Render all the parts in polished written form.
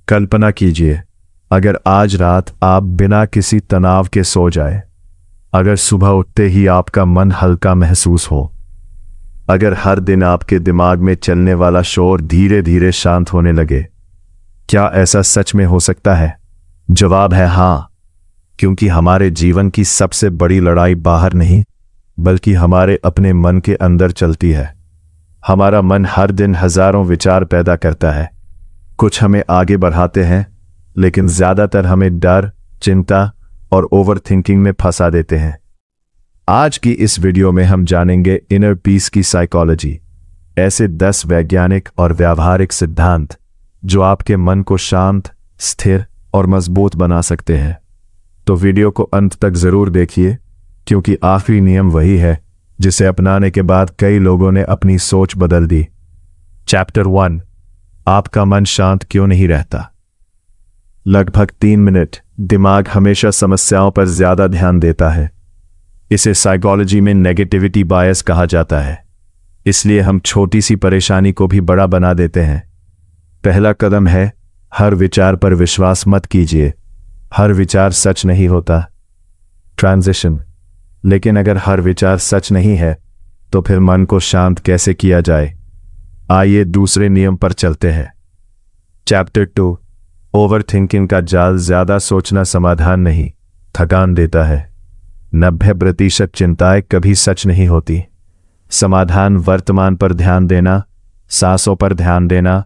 कल्पना कीजिए, अगर आज रात आप बिना किसी तनाव के सो जाए, अगर सुबह उठते ही आपका मन हल्का महसूस हो, अगर हर दिन आपके दिमाग में चलने वाला शोर धीरे धीरे शांत होने लगे, क्या ऐसा सच में हो सकता है? जवाब है हाँ, क्योंकि हमारे जीवन की सबसे बड़ी लड़ाई बाहर नहीं, बल्कि हमारे अपने मन के अंदर चलती है। हमारा मन हर दिन हजारों विचार पैदा करता है। कुछ हमें आगे बढ़ाते हैं, लेकिन ज्यादातर हमें डर, चिंता और ओवर थिंकिंग में फंसा देते हैं। आज की इस वीडियो में हम जानेंगे इनर पीस की साइकोलॉजी, ऐसे 10 वैज्ञानिक और व्यावहारिक सिद्धांत जो आपके मन को शांत, स्थिर और मजबूत बना सकते हैं। तो वीडियो को अंत तक जरूर देखिए, क्योंकि आखिरी नियम वही है जिसे अपनाने के बाद कई लोगों ने अपनी सोच बदल दी। चैप्टर 1, आपका मन शांत क्यों नहीं रहता। लगभग 3 मिनट दिमाग हमेशा समस्याओं पर ज्यादा ध्यान देता है। इसे साइकोलॉजी में नेगेटिविटी बायस कहा जाता है। इसलिए हम छोटी सी परेशानी को भी बड़ा बना देते हैं। पहला कदम है, हर विचार पर विश्वास मत कीजिए। हर विचार सच नहीं होता। ट्रांजिशन, लेकिन अगर हर विचार सच नहीं है तो फिर मन को शांत कैसे किया जाए? आइए दूसरे नियम पर चलते हैं। चैप्टर 2, ओवर थिंकिंग का जाल। ज्यादा सोचना समाधान नहीं, थकान देता है। 90% चिंताएं कभी सच नहीं होती। समाधान वर्तमान पर ध्यान देना, सांसों पर ध्यान देना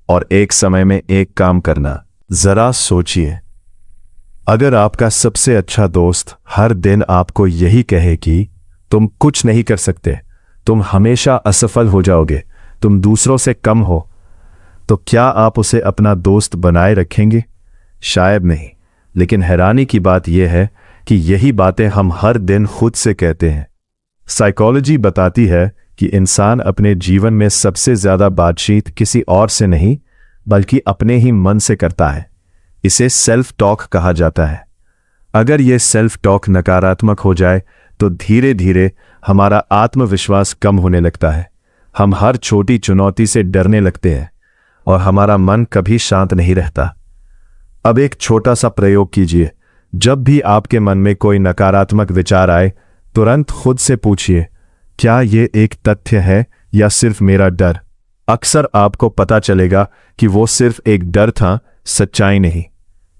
और एक समय में एक काम करना। जरा सोचिए, अगर आपका सबसे अच्छा दोस्त हर दिन आपको यही कहे कि तुम कुछ नहीं कर सकते, तुम हमेशा असफल हो जाओगे, तुम दूसरों से कम हो, तो क्या आप उसे अपना दोस्त बनाए रखेंगे? शायद नहीं। लेकिन हैरानी की बात यह है कि यही बातें हम हर दिन खुद से कहते हैं। साइकोलॉजी बताती है कि इंसान अपने जीवन में सबसे ज्यादा बातचीत किसी और से नहीं, बल्कि अपने ही मन से करता है। इसे सेल्फ टॉक कहा जाता है। अगर यह सेल्फ टॉक नकारात्मक हो जाए तो धीरे धीरे हमारा आत्मविश्वास कम होने लगता है। हम हर छोटी चुनौती से डरने लगते हैं और हमारा मन कभी शांत नहीं रहता। अब एक छोटा सा प्रयोग कीजिए। जब भी आपके मन में कोई नकारात्मक विचार आए, तुरंत खुद से पूछिए, क्या यह एक तथ्य है या सिर्फ मेरा डर? अक्सर आपको पता चलेगा कि वो सिर्फ एक डर था, सच्चाई नहीं।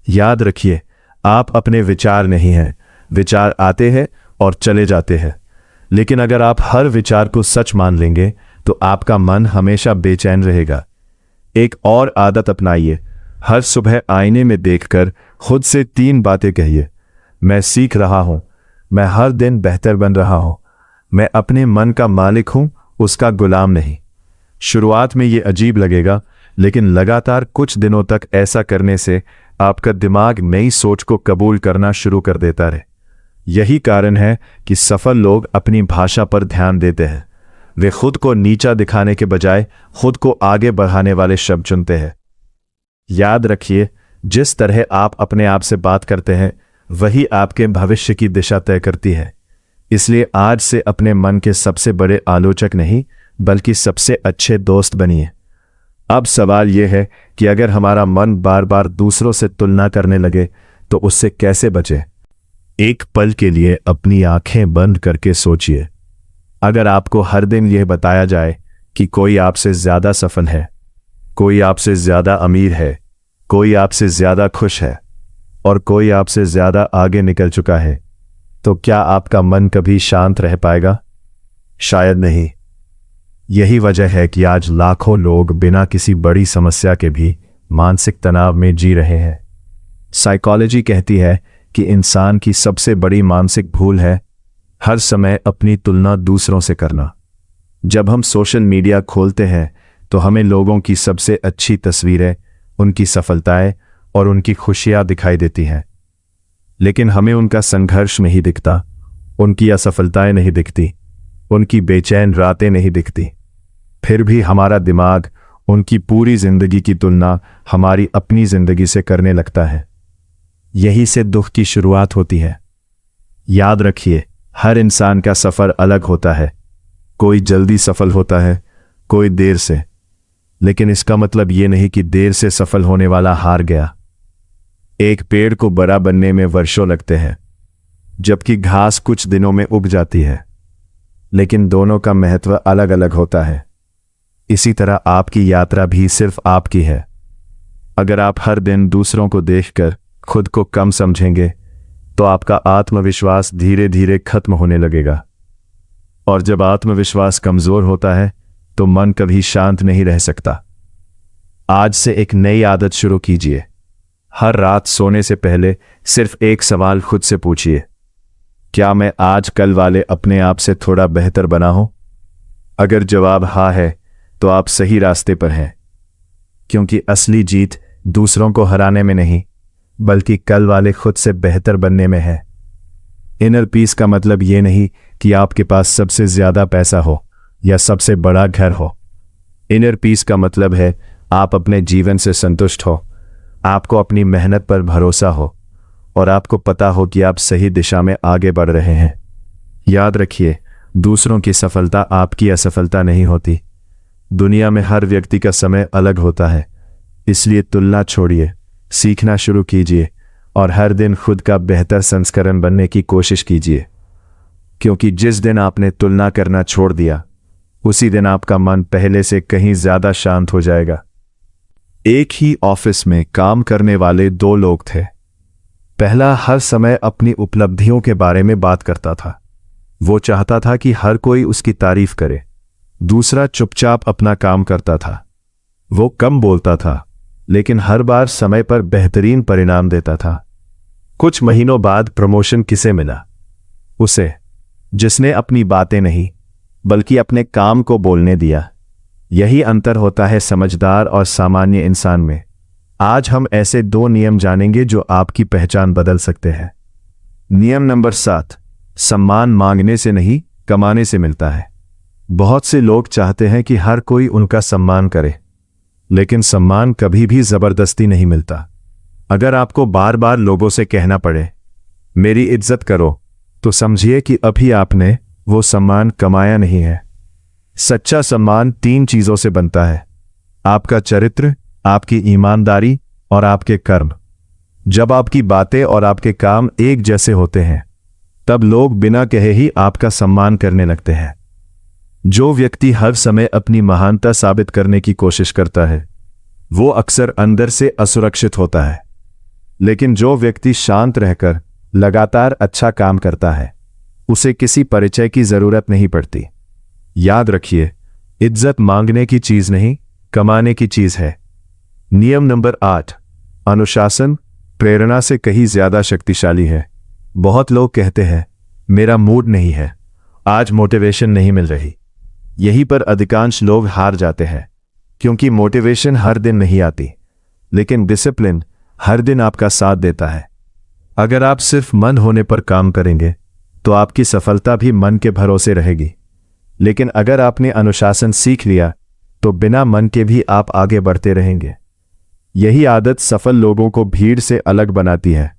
याद रखिए, आप अपने विचार नहीं हैं। विचार आते हैं और चले जाते हैं। लेकिन अगर आप हर विचार को सच मान लेंगे तो आपका मन हमेशा बेचैन रहेगा। एक और आदत अपनाइए। हर सुबह आईने में देखकर खुद से 3 बातें कहिए। मैं सीख रहा हूं, मैं हर दिन बेहतर बन रहा हूं, मैं अपने मन का मालिक हूं, उसका गुलाम नहीं। शुरुआत में ये अजीब लगेगा, लेकिन लगातार कुछ दिनों तक ऐसा करने से आपका दिमाग नई सोच को कबूल करना शुरू कर देता है। यही कारण है कि सफल लोग अपनी भाषा पर ध्यान देते हैं। वे खुद को नीचा दिखाने के बजाय खुद को आगे बढ़ाने वाले शब्द चुनते हैं। याद रखिए, जिस तरह आप अपने आप से बात करते हैं, वही आपके भविष्य की दिशा तय करती है। इसलिए आज से अपने मन के सबसे बड़े आलोचक नहीं, बल्कि सबसे अच्छे दोस्त बनिए। अब सवाल यह है कि अगर हमारा मन बार बार दूसरों से तुलना करने लगे तो उससे कैसे बचें? एक पल के लिए अपनी आंखें बंद करके सोचिए। अगर आपको हर दिन यह बताया जाए कि कोई आपसे ज्यादा सफल है, कोई आपसे ज्यादा अमीर है, कोई आपसे ज्यादा खुश है और कोई आपसे ज्यादा आगे निकल चुका है, तो क्या आपका मन कभी शांत रह पाएगा? शायद नहीं। यही वजह है कि आज लाखों लोग बिना किसी बड़ी समस्या के भी मानसिक तनाव में जी रहे हैं। साइकोलॉजी कहती है कि इंसान की सबसे बड़ी मानसिक भूल है हर समय अपनी तुलना दूसरों से करना। जब हम सोशल मीडिया खोलते हैं तो हमें लोगों की सबसे अच्छी तस्वीरें, उनकी सफलताएं और उनकी खुशियां दिखाई देती हैं, लेकिन हमें उनका संघर्ष नहीं दिखता, उनकी असफलताएं नहीं दिखती, उनकी बेचैन रातें नहीं दिखती। फिर भी हमारा दिमाग उनकी पूरी जिंदगी की तुलना हमारी अपनी जिंदगी से करने लगता है। यही से दुख की शुरुआत होती है। याद रखिए, हर इंसान का सफर अलग होता है। कोई जल्दी सफल होता है, कोई देर से, लेकिन इसका मतलब ये नहीं कि देर से सफल होने वाला हार गया। एक पेड़ को बड़ा बनने में वर्षों लगते हैं, जबकि घास कुछ दिनों में उग जाती है, लेकिन दोनों का महत्व अलग अलग होता है। इसी तरह आपकी यात्रा भी सिर्फ आपकी है। अगर आप हर दिन दूसरों को देखकर खुद को कम समझेंगे तो आपका आत्मविश्वास धीरे धीरे खत्म होने लगेगा, और जब आत्मविश्वास कमजोर होता है तो मन कभी शांत नहीं रह सकता। आज से एक नई आदत शुरू कीजिए। हर रात सोने से पहले सिर्फ एक सवाल खुद से पूछिए, क्या मैं आज कल वाले अपने आप से थोड़ा बेहतर बना हूं? अगर जवाब हाँ है तो आप सही रास्ते पर हैं, क्योंकि असली जीत दूसरों को हराने में नहीं, बल्कि कल वाले खुद से बेहतर बनने में है। इनर पीस का मतलब ये नहीं कि आपके पास सबसे ज्यादा पैसा हो या सबसे बड़ा घर हो। इनर पीस का मतलब है आप अपने जीवन से संतुष्ट हो, आपको अपनी मेहनत पर भरोसा हो, और आपको पता हो कि आप सही दिशा में आगे बढ़ रहे हैं। याद रखिए, दूसरों की सफलता आपकी असफलता नहीं होती। दुनिया में हर व्यक्ति का समय अलग होता है, इसलिए तुलना छोड़िए, सीखना शुरू कीजिए और हर दिन खुद का बेहतर संस्करण बनने की कोशिश कीजिए, क्योंकि जिस दिन आपने तुलना करना छोड़ दिया उसी दिन आपका मन पहले से कहीं ज्यादा शांत हो जाएगा। एक ही ऑफिस में काम करने वाले दो लोग थे। पहला हर समय अपनी उपलब्धियों के बारे में बात करता था, वो चाहता था कि हर कोई उसकी तारीफ करे। दूसरा चुपचाप अपना काम करता था, वो कम बोलता था लेकिन हर बार समय पर बेहतरीन परिणाम देता था। कुछ महीनों बाद प्रमोशन किसे मिला? उसे, जिसने अपनी बातें नहीं बल्कि अपने काम को बोलने दिया। यही अंतर होता है समझदार और सामान्य इंसान में। आज हम ऐसे दो नियम जानेंगे जो आपकी पहचान बदल सकते हैं। नियम नंबर 7, सम्मान मांगने से नहीं, कमाने से मिलता है। बहुत से लोग चाहते हैं कि हर कोई उनका सम्मान करे, लेकिन सम्मान कभी भी जबरदस्ती नहीं मिलता। अगर आपको बार बार लोगों से कहना पड़े, मेरी इज्जत करो, तो समझिए कि अभी आपने वो सम्मान कमाया नहीं है। सच्चा सम्मान 3 चीजों से बनता है: आपका चरित्र, आपकी ईमानदारी और आपके कर्म। जब आपकी बातें और आपके काम एक जैसे होते हैं, तब लोग बिना कहे ही आपका सम्मान करने लगते हैं। जो व्यक्ति हर समय अपनी महानता साबित करने की कोशिश करता है, वो अक्सर अंदर से असुरक्षित होता है। लेकिन जो व्यक्ति शांत रहकर लगातार अच्छा काम करता है, उसे किसी परिचय की जरूरत नहीं पड़ती। याद रखिए, इज्जत मांगने की चीज नहीं, कमाने की चीज है। नियम नंबर 8, अनुशासन प्रेरणा से कहीं ज्यादा शक्तिशाली है। बहुत लोग कहते हैं, मेरा मूड नहीं है, आज मोटिवेशन नहीं मिल रही। यहीं पर अधिकांश लोग हार जाते हैं, क्योंकि मोटिवेशन हर दिन नहीं आती, लेकिन डिसिप्लिन हर दिन आपका साथ देता है। अगर आप सिर्फ मन होने पर काम करेंगे तो आपकी सफलता भी मन के भरोसे रहेगी, लेकिन अगर आपने अनुशासन सीख लिया तो बिना मन के भी आप आगे बढ़ते रहेंगे। यही आदत सफल लोगों को भीड़ से अलग बनाती है।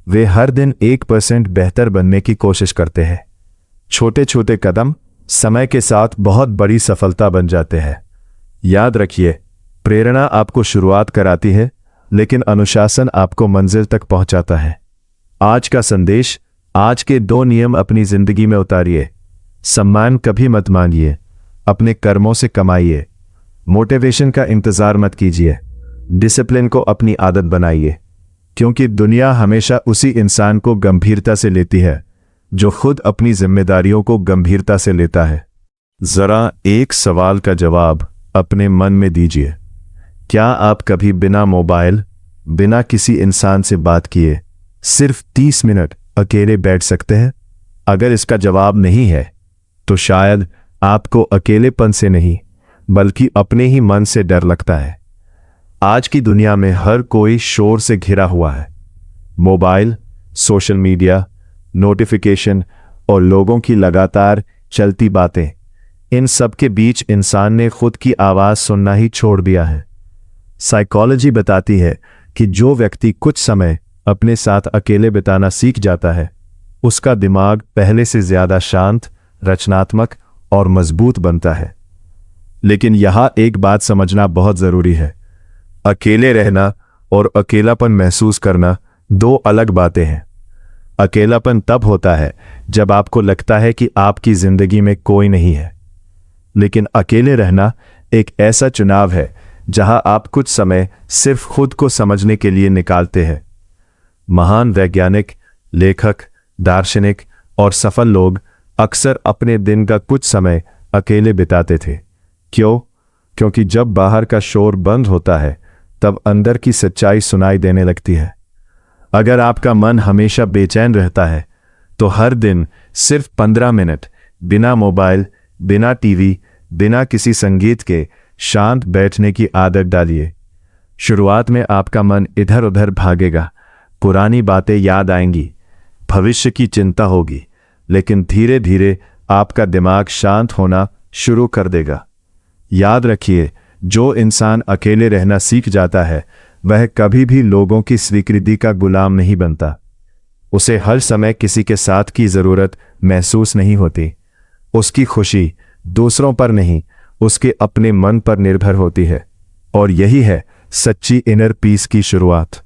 वे हर दिन 1% बेहतर बनने की कोशिश करते हैं। छोटे छोटे कदम समय के साथ बहुत बड़ी सफलता बन जाते हैं। याद रखिए, प्रेरणा आपको शुरुआत कराती है, लेकिन अनुशासन आपको मंजिल तक पहुंचाता है। आज का संदेश, आज के 2 नियम अपनी जिंदगी में उतारिए। सम्मान कभी मत मांगिए, अपने कर्मों से कमाइए। मोटिवेशन का इंतजार मत कीजिए, डिसिप्लिन को अपनी आदत बनाइए, क्योंकि दुनिया हमेशा उसी इंसान को गंभीरता से लेती है जो खुद अपनी जिम्मेदारियों को गंभीरता से लेता है। जरा एक सवाल का जवाब अपने मन में दीजिए, क्या आप कभी बिना मोबाइल, बिना किसी इंसान से बात किए सिर्फ 30 मिनट अकेले बैठ सकते हैं? अगर इसका जवाब नहीं है, तो शायद आपको अकेलेपन से नहीं, बल्कि अपने ही मन से डर लगता है। आज की दुनिया में हर कोई शोर से घिरा हुआ है। मोबाइल, सोशल मीडिया, नोटिफिकेशन और लोगों की लगातार चलती बातें, इन सब के बीच इंसान ने खुद की आवाज सुनना ही छोड़ दिया है। साइकोलॉजी बताती है कि जो व्यक्ति कुछ समय अपने साथ अकेले बिताना सीख जाता है, उसका दिमाग पहले से ज्यादा शांत, रचनात्मक और मजबूत बनता है। लेकिन यहां एक बात समझना बहुत जरूरी है। अकेले रहना और अकेलापन महसूस करना दो अलग बातें हैं। अकेलापन तब होता है जब आपको लगता है कि आपकी जिंदगी में कोई नहीं है। लेकिन अकेले रहना एक ऐसा चुनाव है जहां आप कुछ समय सिर्फ खुद को समझने के लिए निकालते हैं। महान वैज्ञानिक, लेखक, दार्शनिक और सफल लोग अक्सर अपने दिन का कुछ समय अकेले बिताते थे। क्यों? क्योंकि जब बाहर का शोर बंद होता है तब अंदर की सच्चाई सुनाई देने लगती है। अगर आपका मन हमेशा बेचैन रहता है तो हर दिन सिर्फ 15 मिनट बिना मोबाइल, बिना टीवी, बिना किसी संगीत के शांत बैठने की आदत डालिए। शुरुआत में आपका मन इधर उधर भागेगा, पुरानी बातें याद आएंगी, भविष्य की चिंता होगी, लेकिन धीरे धीरे आपका दिमाग शांत होना शुरू कर देगा। याद रखिए, जो इंसान अकेले रहना सीख जाता है वह कभी भी लोगों की स्वीकृति का गुलाम नहीं बनता। उसे हर समय किसी के साथ की जरूरत महसूस नहीं होती। उसकी खुशी दूसरों पर नहीं, उसके अपने मन पर निर्भर होती है। और यही है सच्ची इनर पीस की शुरुआत।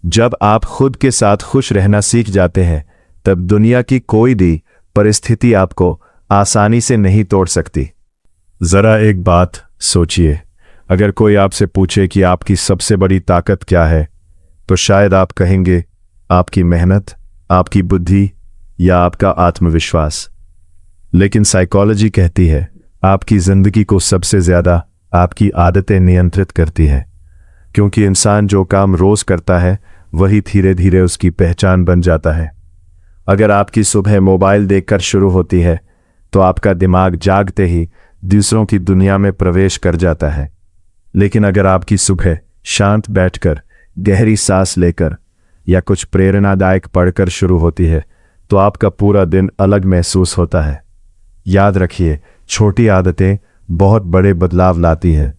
जब आप खुद के साथ खुश रहना सीख जाते हैं तब दुनिया की कोई भी परिस्थिति आपको आसानी से नहीं तोड़ सकती। जरा एक बात सोचिए, अगर कोई आपसे पूछे कि आपकी सबसे बड़ी ताकत क्या है तो शायद आप कहेंगे आपकी मेहनत, आपकी बुद्धि या आपका आत्मविश्वास। लेकिन साइकोलॉजी कहती है आपकी जिंदगी को सबसे ज्यादा आपकी आदतें नियंत्रित करती हैं, क्योंकि इंसान जो काम रोज करता है वही धीरे धीरे उसकी पहचान बन जाता है। अगर आपकी सुबह मोबाइल देखकर शुरू होती है तो आपका दिमाग जागते ही दूसरों की दुनिया में प्रवेश कर जाता है। लेकिन अगर आपकी सुबह शांत बैठकर, गहरी सांस लेकर या कुछ प्रेरणादायक पढ़कर शुरू होती है तो आपका पूरा दिन अलग महसूस होता है। याद रखिए, छोटी आदतें बहुत बड़े बदलाव लाती है।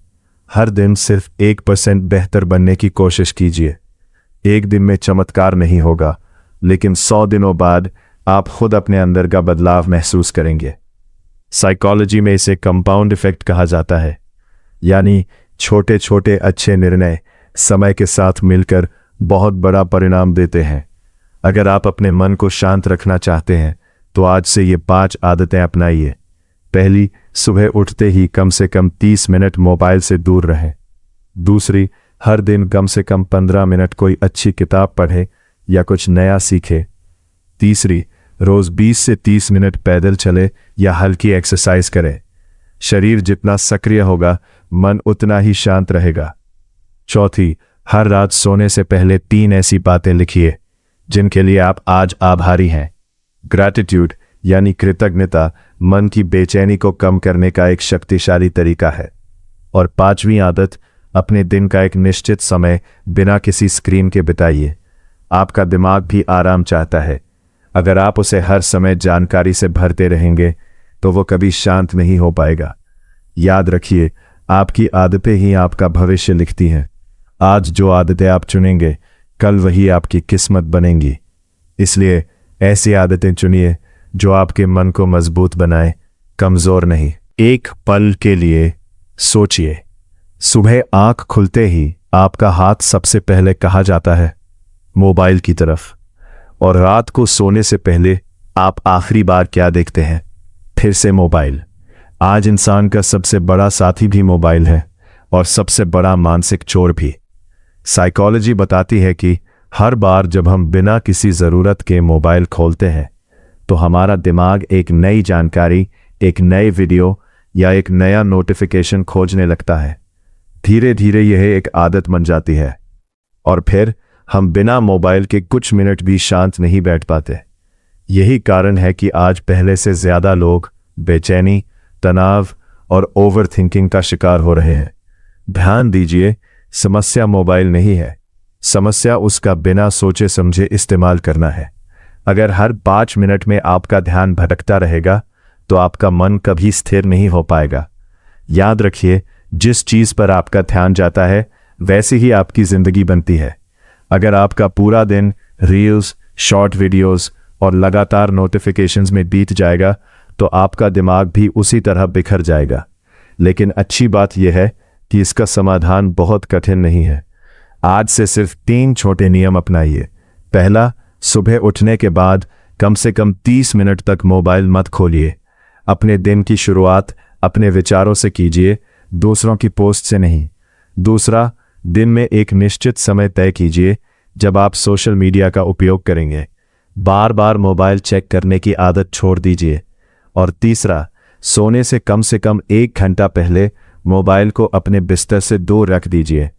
हर दिन सिर्फ 1% बेहतर बनने की कोशिश कीजिए। एक दिन में चमत्कार नहीं होगा, लेकिन 100 दिनों बाद आप खुद अपने अंदर का बदलाव महसूस करेंगे। साइकोलॉजी में इसे कंपाउंड इफेक्ट कहा जाता है, यानी छोटे छोटे अच्छे निर्णय समय के साथ मिलकर बहुत बड़ा परिणाम देते हैं। अगर आप अपने मन को शांत रखना चाहते हैं तो आज से ये 5 आदतें अपनाइए। पहली, सुबह उठते ही कम से कम 30 मिनट मोबाइल से दूर रहें। दूसरी, हर दिन कम से कम 15 मिनट कोई अच्छी किताब पढ़ें या कुछ नया सीखें। तीसरी, रोज 20 से 30 मिनट पैदल चले या हल्की एक्सरसाइज करें। शरीर जितना सक्रिय होगा, मन उतना ही शांत रहेगा। चौथी, हर रात सोने से पहले 3 ऐसी बातें लिखिए जिनके लिए आप आज आभारी हैं। ग्रैटिट्यूड यानी कृतज्ञता मन की बेचैनी को कम करने का एक शक्तिशाली तरीका है। और 5वीं आदत, अपने दिन का एक निश्चित समय बिना किसी स्क्रीन के बिताइए। आपका दिमाग भी आराम चाहता है। अगर आप उसे हर समय जानकारी से भरते रहेंगे तो वो कभी शांत नहीं हो पाएगा। याद रखिए, आपकी आदतें ही आपका भविष्य लिखती हैं। आज जो आदतें आप चुनेंगे कल वही आपकी किस्मत बनेंगी। इसलिए ऐसी आदतें चुनिए जो आपके मन को मजबूत बनाए, कमजोर नहीं। एक पल के लिए सोचिए, सुबह आंख खुलते ही आपका हाथ सबसे पहले कहाँ जाता है? मोबाइल की तरफ। और रात को सोने से पहले आप आखिरी बार क्या देखते हैं? फिर से मोबाइल। आज इंसान का सबसे बड़ा साथी भी मोबाइल है और सबसे बड़ा मानसिक चोर भी। साइकोलॉजी बताती है कि हर बार जब हम बिना किसी ज़रूरत के मोबाइल खोलते हैं तो हमारा दिमाग एक नई जानकारी, एक नए वीडियो या एक नया नोटिफिकेशन खोजने लगता है। धीरे धीरे यह एक आदत बन जाती है और फिर हम बिना मोबाइल के कुछ मिनट भी शांत नहीं बैठ पाते। यही कारण है कि आज पहले से ज़्यादा लोग बेचैनी, तनाव और ओवरथिंकिंग का शिकार हो रहे हैं। ध्यान दीजिए, समस्या मोबाइल नहीं है, समस्या उसका बिना सोचे समझे इस्तेमाल करना है। अगर हर 5 मिनट में आपका ध्यान भटकता रहेगा तो आपका मन कभी स्थिर नहीं हो पाएगा। याद रखिए, जिस चीज़ पर आपका ध्यान जाता है वैसी ही आपकी ज़िंदगी बनती है। अगर आपका पूरा दिन रील्स, शॉर्ट वीडियोस और लगातार नोटिफिकेशंस में बीत जाएगा तो आपका दिमाग भी उसी तरह बिखर जाएगा। लेकिन अच्छी बात यह है कि इसका समाधान बहुत कठिन नहीं है। आज से सिर्फ 3 छोटे नियम अपनाइए। पहला, सुबह उठने के बाद कम से कम 30 मिनट तक मोबाइल मत खोलिए। अपने दिन की शुरुआत अपने विचारों से कीजिए, दूसरों की पोस्ट से नहीं। दूसरा, दिन में एक निश्चित समय तय कीजिए जब आप सोशल मीडिया का उपयोग करेंगे। बार बार मोबाइल चेक करने की आदत छोड़ दीजिए। और तीसरा, सोने से कम 1 घंटा पहले मोबाइल को अपने बिस्तर से दूर रख दीजिए।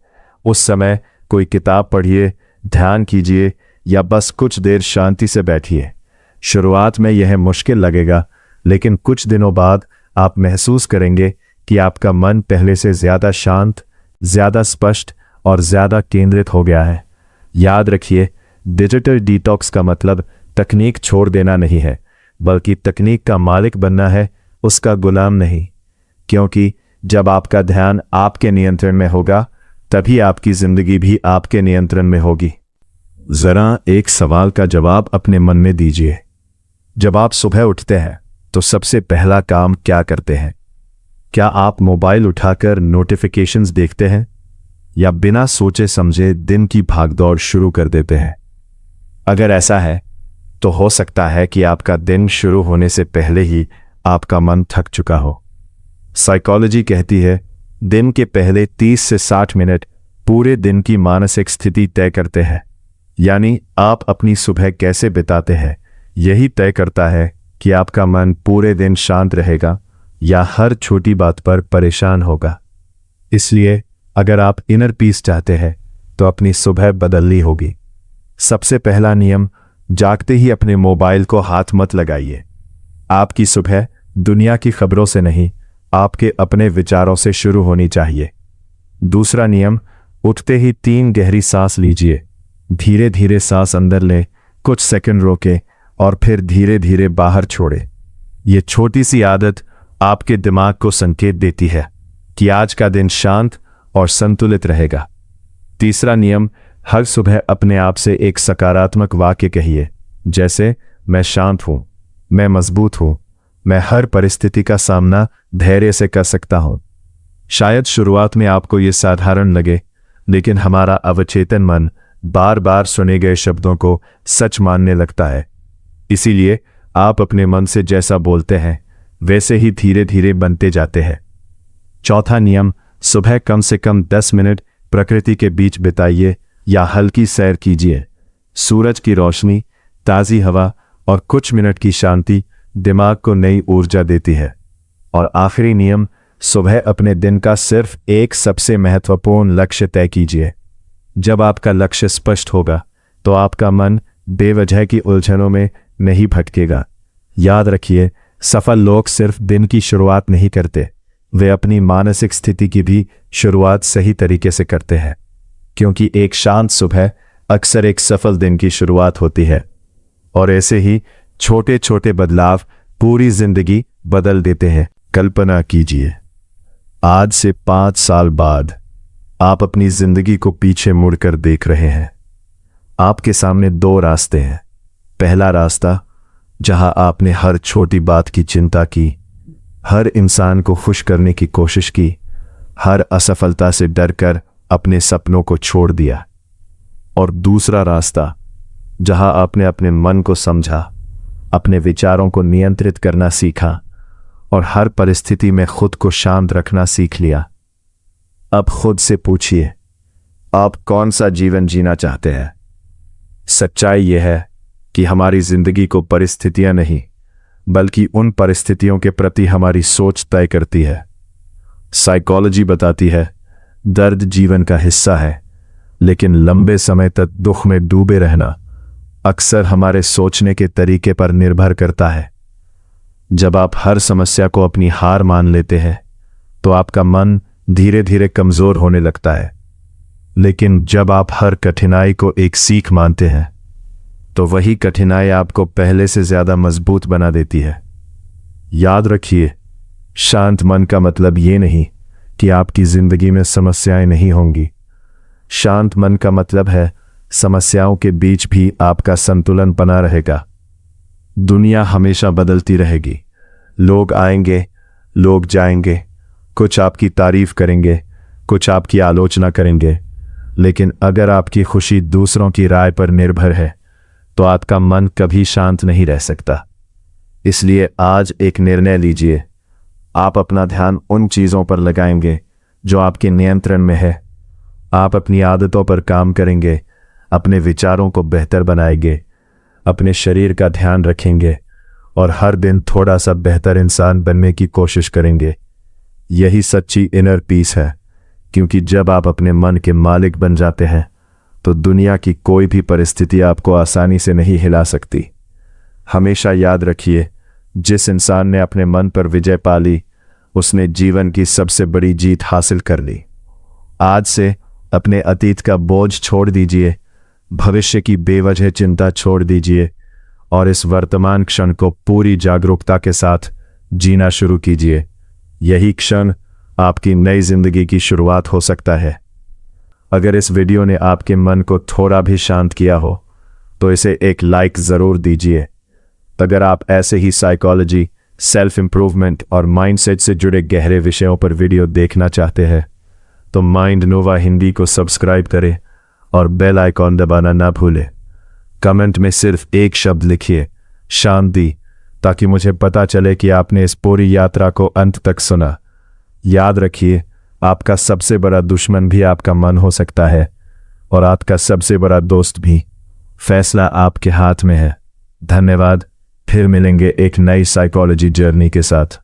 उस समय कोई किताब पढ़िए, ध्यान कीजिए या बस कुछ देर शांति से बैठिए। शुरुआत में यह मुश्किल लगेगा, लेकिन कुछ दिनों बाद आप महसूस करेंगे कि आपका मन पहले से ज्यादा शांत, ज्यादा स्पष्ट और ज्यादा केंद्रित हो गया है। याद रखिए, डिजिटल डिटॉक्स का मतलब तकनीक छोड़ देना नहीं है, बल्कि तकनीक का मालिक बनना है, उसका गुलाम नहीं। क्योंकि जब आपका ध्यान आपके नियंत्रण में होगा, तभी आपकी जिंदगी भी आपके नियंत्रण में होगी। जरा एक सवाल का जवाब अपने मन में दीजिए। जब आप सुबह उठते हैं तो सबसे पहला काम क्या करते हैं? क्या आप मोबाइल उठाकर नोटिफिकेशंस देखते हैं या बिना सोचे समझे दिन की भागदौड़ शुरू कर देते हैं? अगर ऐसा है तो हो सकता है कि आपका दिन शुरू होने से पहले ही आपका मन थक चुका हो। साइकोलॉजी कहती है, दिन के पहले 30 से 60 मिनट पूरे दिन की मानसिक स्थिति तय करते हैं। यानी आप अपनी सुबह कैसे बिताते हैं, यही तय करता है कि आपका मन पूरे दिन शांत रहेगा या हर छोटी बात पर परेशान होगा। इसलिए अगर आप इनर पीस चाहते हैं तो अपनी सुबह बदलनी होगी। सबसे पहला नियम, जागते ही अपने मोबाइल को हाथ मत लगाइए। आपकी सुबह दुनिया की खबरों से नहीं, आपके अपने विचारों से शुरू होनी चाहिए। दूसरा नियम, उठते ही 3 गहरी सांस लीजिए। धीरे धीरे सांस अंदर लें, कुछ सेकंड रोकें और फिर धीरे धीरे बाहर छोड़ें। ये छोटी सी आदत आपके दिमाग को संकेत देती है कि आज का दिन शांत और संतुलित रहेगा। तीसरा नियम, हर सुबह अपने आप से एक सकारात्मक वाक्य कहिए, जैसे मैं शांत हूं, मैं मजबूत हूं, मैं हर परिस्थिति का सामना धैर्य से कर सकता हूं। शायद शुरुआत में आपको ये साधारण लगे, लेकिन हमारा अवचेतन मन बार बार सुने गए शब्दों को सच मानने लगता है। इसीलिए आप अपने मन से जैसा बोलते हैं वैसे ही धीरे धीरे बनते जाते हैं। चौथा नियम, सुबह कम से कम 10 मिनट प्रकृति के बीच बिताइए या हल्की सैर कीजिए। सूरज की रोशनी, ताज़ी हवा और कुछ मिनट की शांति दिमाग को नई ऊर्जा देती है। और आखिरी नियम, सुबह अपने दिन का सिर्फ एक सबसे महत्वपूर्ण लक्ष्य तय कीजिए। जब आपका लक्ष्य स्पष्ट होगा तो आपका मन बेवजह की उलझनों में नहीं भटकेगा। याद रखिए, सफल लोग सिर्फ दिन की शुरुआत नहीं करते, वे अपनी मानसिक स्थिति की भी शुरुआत सही तरीके से करते हैं। क्योंकि एक शांत सुबह अक्सर एक सफल दिन की शुरुआत होती है। और ऐसे ही छोटे छोटे बदलाव पूरी जिंदगी बदल देते हैं। कल्पना कीजिए, आज से 5 साल बाद आप अपनी जिंदगी को पीछे मुड़कर देख रहे हैं। आपके सामने 2 रास्ते हैं। पहला रास्ता, जहां आपने हर छोटी बात की चिंता की, हर इंसान को खुश करने की कोशिश की, हर असफलता से डरकर अपने सपनों को छोड़ दिया। और दूसरा रास्ता, जहां आपने अपने मन को समझा, अपने विचारों को नियंत्रित करना सीखा और हर परिस्थिति में खुद को शांत रखना सीख लिया। अब खुद से पूछिए, आप कौन सा जीवन जीना चाहते हैं? सच्चाई यह है कि हमारी जिंदगी को परिस्थितियां नहीं, बल्कि उन परिस्थितियों के प्रति हमारी सोच तय करती है। साइकोलॉजी बताती है, दर्द जीवन का हिस्सा है, लेकिन लंबे समय तक दुख में डूबे रहना अक्सर हमारे सोचने के तरीके पर निर्भर करता है। जब आप हर समस्या को अपनी हार मान लेते हैं तो आपका मन धीरे धीरे कमजोर होने लगता है। लेकिन जब आप हर कठिनाई को एक सीख मानते हैं तो वही कठिनाई आपको पहले से ज्यादा मजबूत बना देती है। याद रखिए, शांत मन का मतलब ये नहीं कि आपकी जिंदगी में समस्याएं नहीं होंगी। शांत मन का मतलब है समस्याओं के बीच भी आपका संतुलन बना रहेगा। दुनिया हमेशा बदलती रहेगी, लोग आएंगे, लोग जाएंगे, कुछ आपकी तारीफ करेंगे, कुछ आपकी आलोचना करेंगे, लेकिन अगर आपकी खुशी दूसरों की राय पर निर्भर है तो आपका मन कभी शांत नहीं रह सकता। इसलिए आज एक निर्णय लीजिए। आप अपना ध्यान उन चीज़ों पर लगाएंगे जो आपके नियंत्रण में है। आप अपनी आदतों पर काम करेंगे, अपने विचारों को बेहतर बनाएंगे, अपने शरीर का ध्यान रखेंगे और हर दिन थोड़ा सा बेहतर इंसान बनने की कोशिश करेंगे। यही सच्ची इनर पीस है, क्योंकि जब आप अपने मन के मालिक बन जाते हैं तो दुनिया की कोई भी परिस्थिति आपको आसानी से नहीं हिला सकती। हमेशा याद रखिए, जिस इंसान ने अपने मन पर विजय पा ली उसने जीवन की सबसे बड़ी जीत हासिल कर ली। आज से अपने अतीत का बोझ छोड़ दीजिए, भविष्य की बेवजह चिंता छोड़ दीजिए और इस वर्तमान क्षण को पूरी जागरूकता के साथ जीना शुरू कीजिए। यही क्षण आपकी नई जिंदगी की शुरुआत हो सकता है। अगर इस वीडियो ने आपके मन को थोड़ा भी शांत किया हो तो इसे एक लाइक ज़रूर दीजिए। अगर आप ऐसे ही साइकोलॉजी, सेल्फ इंप्रूवमेंट और माइंडसेट से जुड़े गहरे विषयों पर वीडियो देखना चाहते हैं तो माइंड नोवा हिंदी को सब्सक्राइब करें और बेल आइकॉन दबाना ना भूलें। कमेंट में सिर्फ एक शब्द लिखिए, शांति, ताकि मुझे पता चले कि आपने इस पूरी यात्रा को अंत तक सुना। याद रखिए, आपका सबसे बड़ा दुश्मन भी आपका मन हो सकता है और आपका सबसे बड़ा दोस्त भी। फैसला आपके हाथ में है। धन्यवाद। फिर मिलेंगे एक नई साइकोलॉजी जर्नी के साथ।